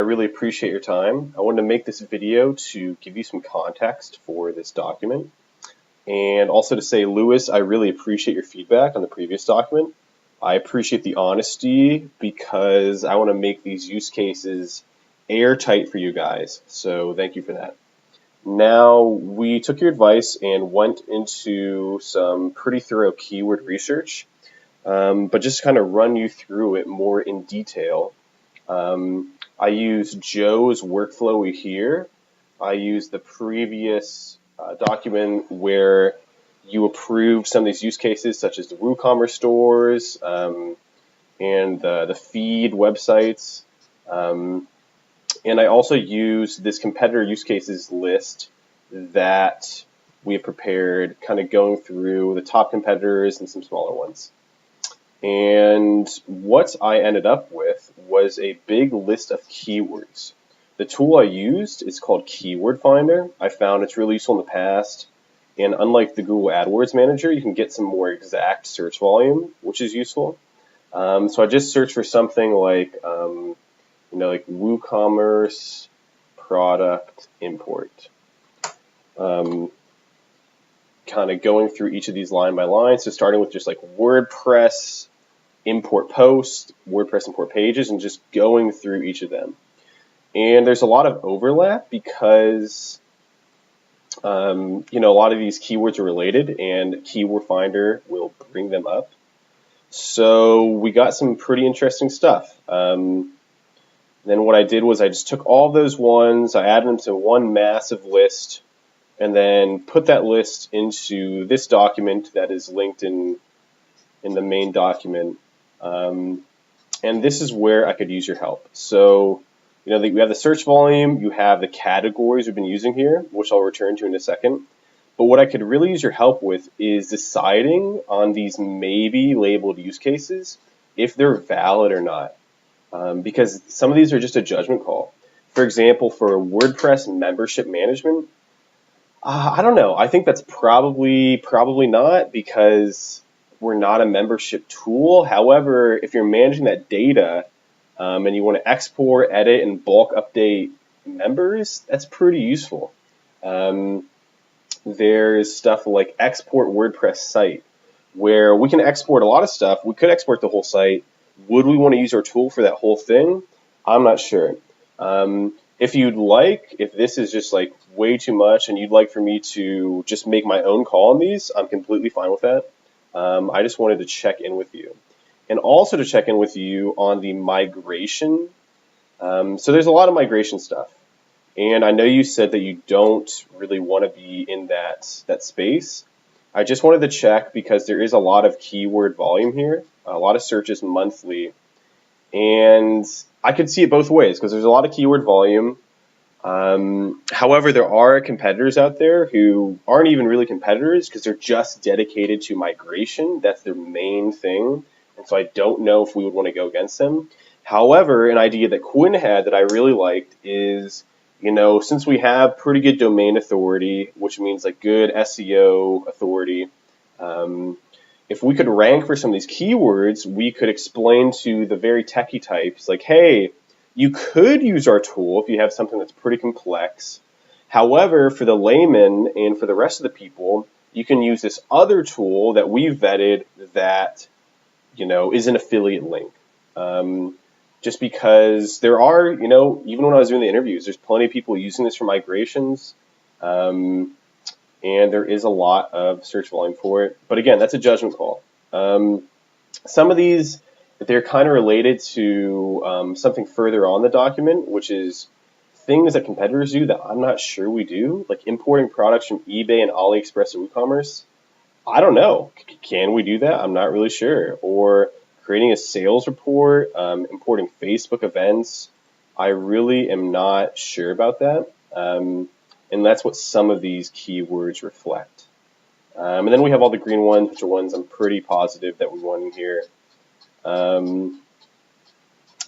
I really appreciate your time. I wanted to make this video to give you some context for this document and also to say, Lewis, I really appreciate your feedback on the previous document. I appreciate the honesty because I want to make these use cases airtight for you guys. So thank you for that. Now, we took your advice and went into some pretty thorough keyword research, but just to kind of run you through it more in detail. I use Joe's workflow here. I use the previous document where you approved some of these use cases, such as the WooCommerce stores and the feed websites. And I also use this competitor use cases list that we have prepared, kind of going through the top competitors and some smaller ones. And what I ended up with was a big list of keywords. The tool I used is called Keyword Finder. I found it's really useful in the past. And unlike the Google AdWords Manager, you can get some more exact search volume, which is useful. So I just searched for something like, like WooCommerce product import. Kind of going through each of these line by line. So starting with just like WordPress import post, WordPress import pages, and just going through each of them. And there's a lot of overlap because a lot of these keywords are related, and Keyword Finder will bring them up. So we got some pretty interesting stuff. Then what I did was I just took all those ones, I added them to one massive list, and then put that list into this document that is linked in the main document. And this is where I could use your help. So, we have the search volume, you have the categories we've been using here, which I'll return to in a second. But what I could really use your help with is deciding on these maybe labeled use cases, if they're valid or not. Because some of these are just a judgment call. For example, for WordPress membership management, I don't know. I think that's probably not, because we're not a membership tool. However, if you're managing that data and you want to export, edit, and bulk update members, that's pretty useful. There's stuff like export WordPress site, where we can export a lot of stuff. We could export the whole site. Would we want to use our tool for that whole thing? I'm not sure. If this is just like way too much and you'd like for me to just make my own call on these, I'm completely fine with that. I just wanted to check in with you. And also to check in with you on the migration. So there's a lot of migration stuff. And I know you said that you don't really want to be in that space. I just wanted to check because there is a lot of keyword volume here, a lot of searches monthly. And I could see it both ways because there's a lot of keyword volume. However, there are competitors out there who aren't even really competitors because they're just dedicated to migration. That's their main thing. And so I don't know if we would want to go against them. However, an idea that Quinn had that I really liked is, since we have pretty good domain authority, which means like good SEO authority, if we could rank for some of these keywords, we could explain to the very techie types like, hey, you could use our tool if you have something that's pretty complex. However, for the layman and for the rest of the people, you can use this other tool that we've vetted that, is an affiliate link. Just because there are, even when I was doing the interviews, there's plenty of people using this for migrations. And there is a lot of search volume for it. But again, that's a judgment call. Some of these, they're kind of related to something further on the document, which is things that competitors do that I'm not sure we do, like importing products from eBay and AliExpress and WooCommerce. I don't know. Can we do that? I'm not really sure. Or creating a sales report, importing Facebook events. I really am not sure about that. And that's what some of these keywords reflect. And then we have all the green ones, which are ones I'm pretty positive that we want in here. And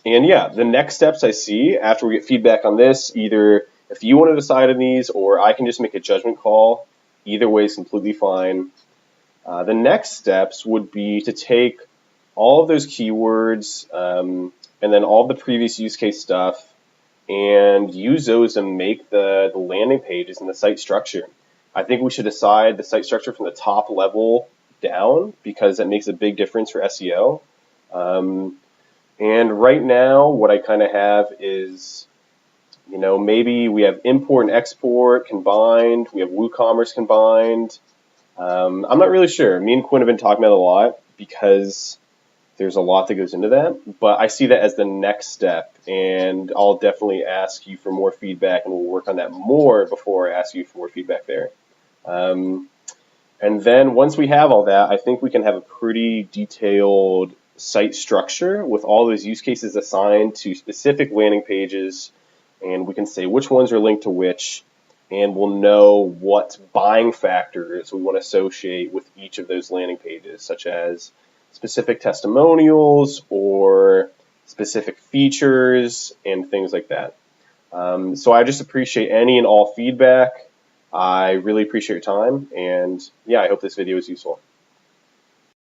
yeah, the next steps I see after we get feedback on this, either if you want to decide on these or I can just make a judgment call, either way is completely fine. The next steps would be to take all of those keywords and then all the previous use case stuff and use those to make the landing pages and the site structure. I think we should decide the site structure from the top level down because that makes a big difference for SEO. And right now, what I kind of have is, maybe we have import and export combined, we have WooCommerce combined. I'm not really sure. Me and Quinn have been talking about it a lot because there's a lot that goes into that, but I see that as the next step, and I'll definitely ask you for more feedback, and we'll work on that more before I ask you for more feedback there. And then once we have all that, I think we can have a pretty detailed site structure with all those use cases assigned to specific landing pages, and we can say which ones are linked to which, and we'll know what buying factors we want to associate with each of those landing pages, such as specific testimonials or specific features and things like that. So I just appreciate any and all feedback. I really appreciate your time, and yeah, I hope this video is useful.